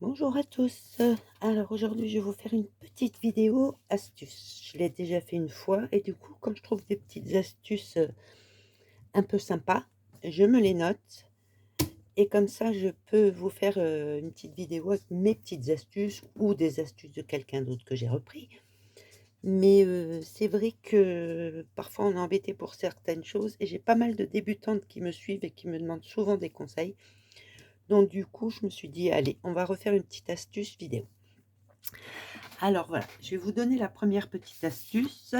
Bonjour à tous. Alors aujourd'hui, je vais vous faire une petite vidéo astuce. Je l'ai déjà fait une fois et du coup, quand je trouve des petites astuces un peu sympas, je me les note et comme ça, je peux vous faire une petite vidéo avec mes petites astuces ou des astuces de quelqu'un d'autre que j'ai repris. Mais c'est vrai que parfois on est embêté pour certaines choses et j'ai pas mal de débutantes qui me suivent et qui me demandent souvent des conseils. Donc du coup, je me suis dit, allez, on va refaire une petite astuce vidéo. Alors voilà, je vais vous donner la première petite astuce.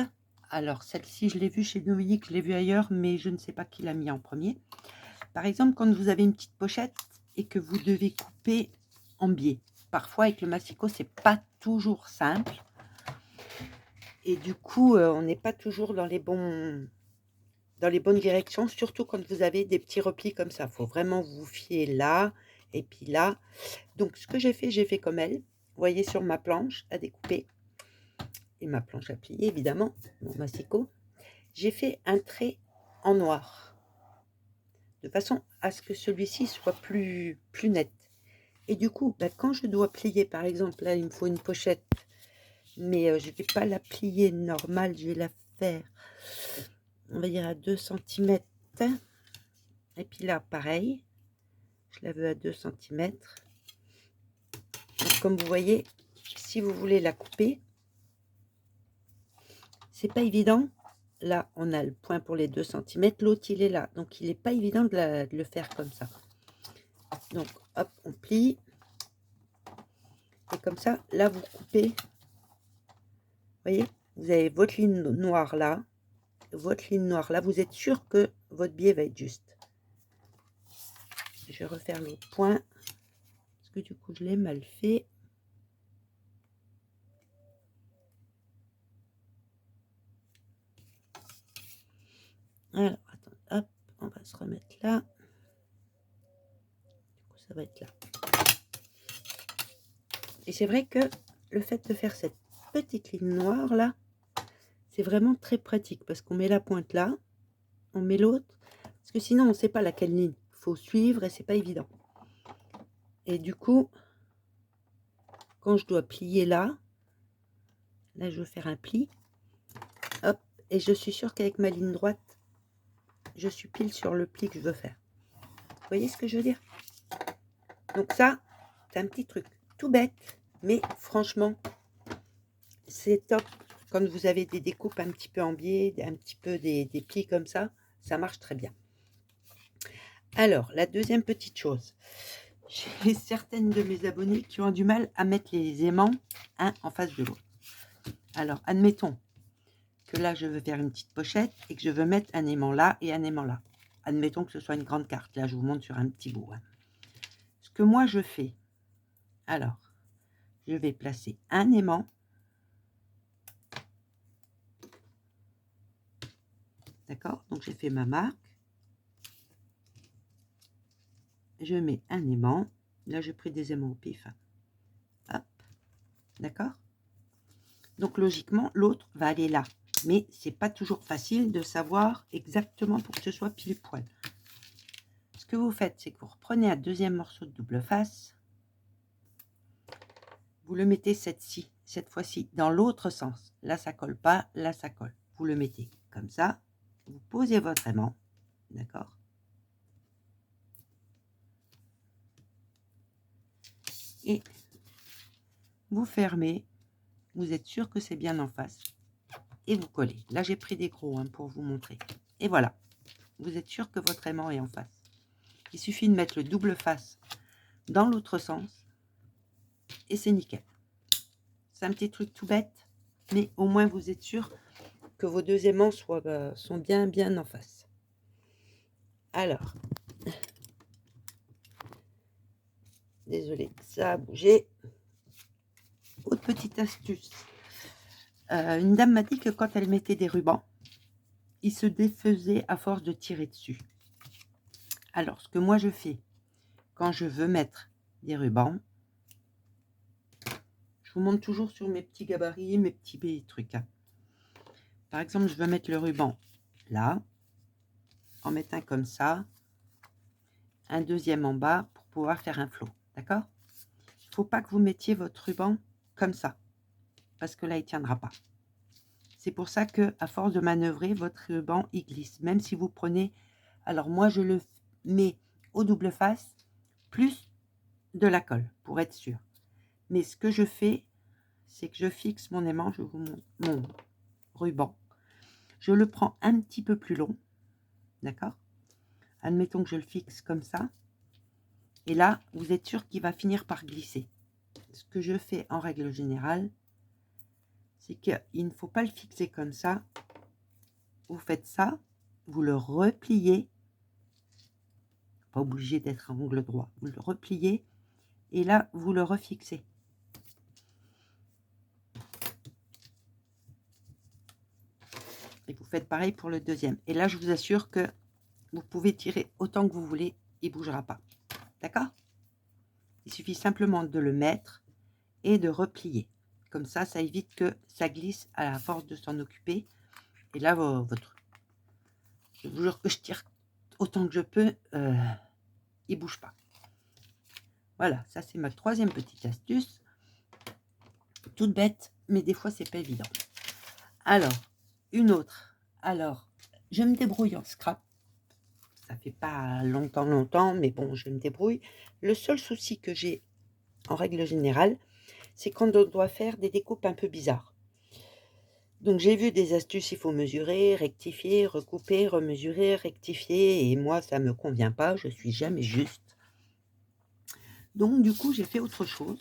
Alors celle-ci, je l'ai vue chez Dominique, je l'ai vue ailleurs, mais je ne sais pas qui l'a mis en premier. Par exemple, quand vous avez une petite pochette et que vous devez couper en biais. Parfois, avec le massicot, c'est pas toujours simple. Et du coup, on n'est pas toujours dans les bonnes directions, surtout quand vous avez des petits replis comme ça. Il faut vraiment vous fier là et puis là. Donc, ce que j'ai fait comme elle. Vous voyez sur ma planche à découper. Et ma planche à plier évidemment, mon massicot, j'ai fait un trait en noir, de façon à ce que celui-ci soit plus net. Et du coup, quand je dois plier, par exemple, là il me faut une pochette, mais je ne vais pas la plier normale, je vais la faire, on va dire à 2 centimètres. Et puis là, pareil, je la veux à 2 centimètres. Donc, comme vous voyez, si vous voulez la couper, c'est pas évident. Là, on a le point pour les 2 centimètres, l'autre il est là, donc il n'est pas évident de le faire comme ça. Donc hop, on plie, et comme ça, là vous coupez, vous voyez, vous avez votre ligne noire là, votre ligne noire là, vous êtes sûr que votre biais va être juste. Je vais refaire l'autre point, parce que du coup je l'ai mal fait. Alors, attends, hop, on va se remettre là. Du coup, ça va être là. Et c'est vrai que le fait de faire cette petite ligne noire là, c'est vraiment très pratique, parce qu'on met la pointe là, on met l'autre, parce que sinon on ne sait pas laquelle ligne. Il faut suivre et c'est pas évident. Et du coup, quand je dois plier là, je veux faire un pli, hop, et je suis sûre qu'avec ma ligne droite, je suis pile sur le pli que je veux faire. Vous voyez ce que je veux dire? Donc ça, c'est un petit truc tout bête, mais franchement, c'est top. Quand vous avez des découpes un petit peu en biais, un petit peu des plis comme ça marche très bien. Alors, la deuxième petite chose, j'ai certaines de mes abonnées qui ont du mal à mettre les aimants un en face de l'autre. Alors, admettons que là, je veux faire une petite pochette et que je veux mettre un aimant là et un aimant là. Admettons que ce soit une grande carte. Là, je vous montre sur un petit bout. Hein. Ce que moi, je fais, alors, je vais placer un aimant. D'accord? Donc, j'ai fait ma marque. Je mets un aimant. Là, j'ai pris des aimants au pif. Hop. D'accord? Donc, logiquement, l'autre va aller là. Mais c'est pas toujours facile de savoir exactement pour que ce soit pile poil. Ce que vous faites, c'est que vous reprenez un deuxième morceau de double face. Vous le mettez cette fois-ci dans l'autre sens. Là, ça colle pas, là, ça colle. Vous le mettez comme ça. Vous posez votre aimant. D'accord? Et vous fermez. Vous êtes sûr que c'est bien en face. Et vous collez. Là, j'ai pris des gros hein, pour vous montrer. Et voilà. Vous êtes sûr que votre aimant est en face. Il suffit de mettre le double face dans l'autre sens. Et c'est nickel. C'est un petit truc tout bête. Mais au moins, vous êtes sûr que vos deux aimants sont bien en face. Alors, désolée, ça a bougé. Autre petite astuce. Une dame m'a dit que quand elle mettait des rubans, ils se défaisaient à force de tirer dessus. Alors, ce que moi je fais, quand je veux mettre des rubans, je vous montre toujours sur mes petits gabarits, mes petits trucs. Hein. Par exemple, je veux mettre le ruban là, en mettre un comme ça, un deuxième en bas pour pouvoir faire un flot. D'accord? faut pas que vous mettiez votre ruban comme ça, parce que là, il tiendra pas. C'est pour ça que, à force de manœuvrer, votre ruban, il glisse. Même si vous prenez... Alors, moi, je le mets au double face, plus de la colle, pour être sûr. Mais ce que je fais, c'est que je fixe mon aimant, je vous montre mon ruban. Je le prends un petit peu plus long, d'accord? Admettons que je le fixe comme ça. Et là, vous êtes sûr qu'il va finir par glisser. Ce que je fais en règle générale, c'est qu'il ne faut pas le fixer comme ça. Vous faites ça, vous le repliez. Pas obligé d'être à angle droit. Vous le repliez et là, vous le refixez. Et vous faites pareil pour le deuxième. Et là, je vous assure que vous pouvez tirer autant que vous voulez, il ne bougera pas. D'accord? Il suffit simplement de le mettre et de replier. Comme ça évite que ça glisse à la force de s'en occuper. Et là, votre... Je vous jure que je tire autant que je peux, il bouge pas. Voilà, ça c'est ma troisième petite astuce. Toute bête, mais des fois c'est pas évident. Alors, une autre. Alors, je me débrouille en scrap. Ça fait pas longtemps, mais bon, je me débrouille. Le seul souci que j'ai, en règle générale, c'est quand on doit faire des découpes un peu bizarres. Donc j'ai vu des astuces, il faut mesurer, rectifier, recouper, remesurer, rectifier, et moi ça me convient pas, je suis jamais juste. Donc du coup j'ai fait autre chose,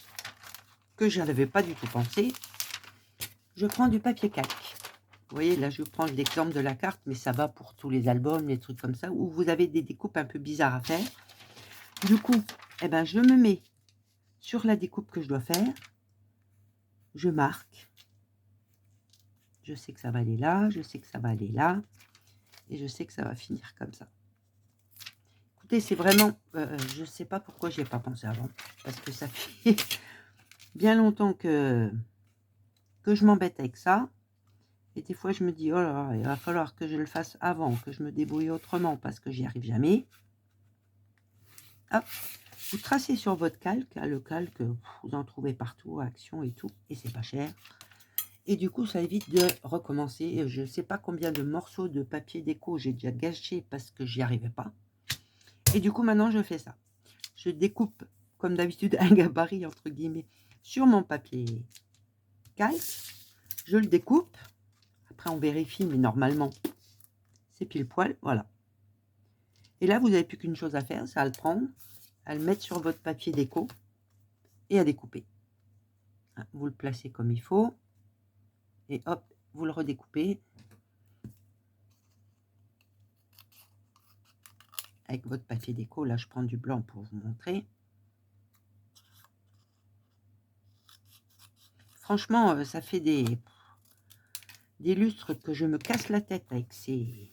que je n'avais pas du tout pensé. Je prends du papier calque. Vous voyez, là je prends l'exemple de la carte, mais ça va pour tous les albums, les trucs comme ça, où vous avez des découpes un peu bizarres à faire. Du coup, eh ben, je me mets sur la découpe que je dois faire, je marque. Je sais que ça va aller là, je sais que ça va aller là, et je sais que ça va finir comme ça. Écoutez, c'est vraiment... je ne sais pas pourquoi j'y ai pas pensé avant, parce que ça fait bien longtemps que je m'embête avec ça. Et des fois, je me dis, oh là là, il va falloir que je le fasse avant, que je me débrouille autrement, parce que j'y arrive jamais. Hop, vous tracez sur votre calque. Le calque, vous en trouvez partout, Action et tout, et c'est pas cher. Et du coup, ça évite de recommencer. Je ne sais pas combien de morceaux de papier déco j'ai déjà gâché parce que j'y arrivais pas. Et du coup, maintenant, je fais ça. Je découpe, comme d'habitude, un gabarit, entre guillemets, sur mon papier calque. Je le découpe. Après, on vérifie, mais normalement, c'est pile poil. Voilà. Et là, vous n'avez plus qu'une chose à faire, c'est à le prendre, à le mettre sur votre papier déco et à découper. Vous le placez comme il faut. Et hop, vous le redécoupez. Avec votre papier déco, là, je prends du blanc pour vous montrer. Franchement, ça fait des lustres que je me casse la tête avec ces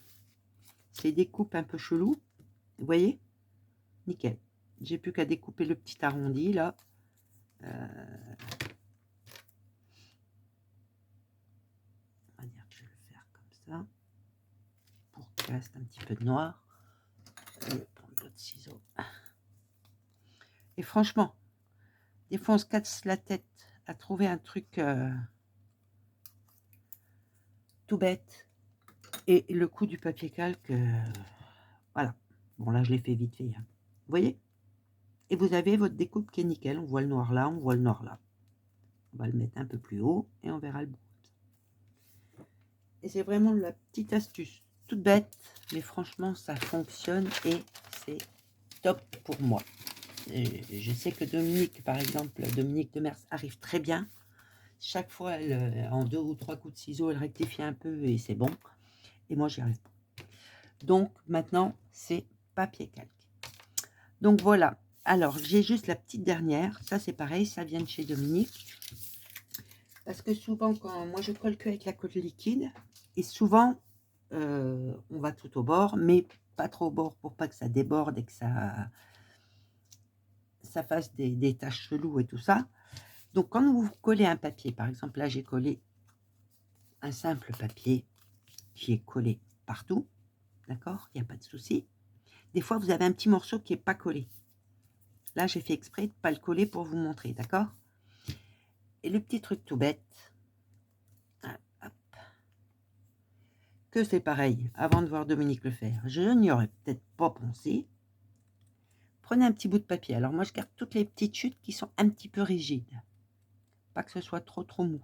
découpes un peu cheloues. Vous voyez? Nickel. J'ai plus qu'à découper le petit arrondi, là. On va dire que je vais le faire comme ça. Pour qu'il reste un petit peu de noir. Je vais prendre l'autre ciseau. Et franchement, des fois, on se casse la tête à trouver un truc tout bête. Et le coup du papier calque, voilà. Bon, là, je l'ai fait vite fait. Hein. Vous voyez? Et vous avez votre découpe qui est nickel. On voit le noir là, on voit le noir là. On va le mettre un peu plus haut et on verra le bout. Et c'est vraiment la petite astuce. Toute bête, mais franchement, ça fonctionne et c'est top pour moi. Et je sais que Dominique, par exemple, Dominique Demers arrive très bien. Chaque fois, elle, en 2 ou 3 coups de ciseaux, elle rectifie un peu et c'est bon. Et moi, j'y arrive pas. Donc, maintenant, c'est papier calque. Donc, voilà. Alors, j'ai juste la petite dernière. Ça, c'est pareil. Ça vient de chez Dominique. Parce que souvent, quand moi, je colle que avec la colle liquide. Et souvent, on va tout au bord. Mais pas trop au bord pour pas que ça déborde et que ça fasse des taches cheloues et tout ça. Donc, quand vous collez un papier, par exemple, là, j'ai collé un simple papier qui est collé partout. D'accord? Il n'y a pas de souci. Des fois, vous avez un petit morceau qui n'est pas collé. Là, j'ai fait exprès de ne pas le coller pour vous montrer, d'accord? Et le petit truc tout bête, hop, que c'est pareil, avant de voir Dominique le faire, je n'y aurais peut-être pas pensé. Prenez un petit bout de papier. Alors moi, je garde toutes les petites chutes qui sont un petit peu rigides. Pas que ce soit trop mou.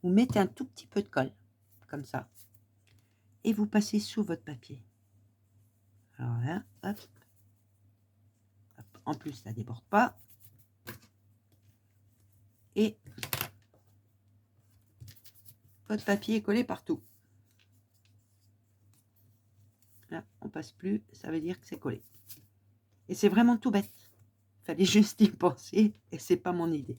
Vous mettez un tout petit peu de colle, comme ça. Et vous passez sous votre papier. Alors là, hop. Hop. En plus, ça ne déborde pas. Et votre papier est collé partout. Là, on passe plus, ça veut dire que c'est collé. Et c'est vraiment tout bête. Il fallait juste y penser et c'est pas mon idée.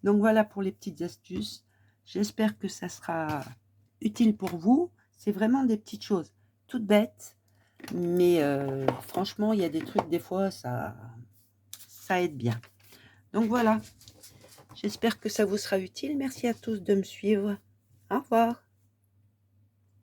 Donc voilà pour les petites astuces. J'espère que ça sera utile pour vous. C'est vraiment des petites choses toutes bêtes. Mais franchement, il y a des trucs, des fois, ça aide bien. Donc voilà. J'espère que ça vous sera utile. Merci à tous de me suivre. Au revoir.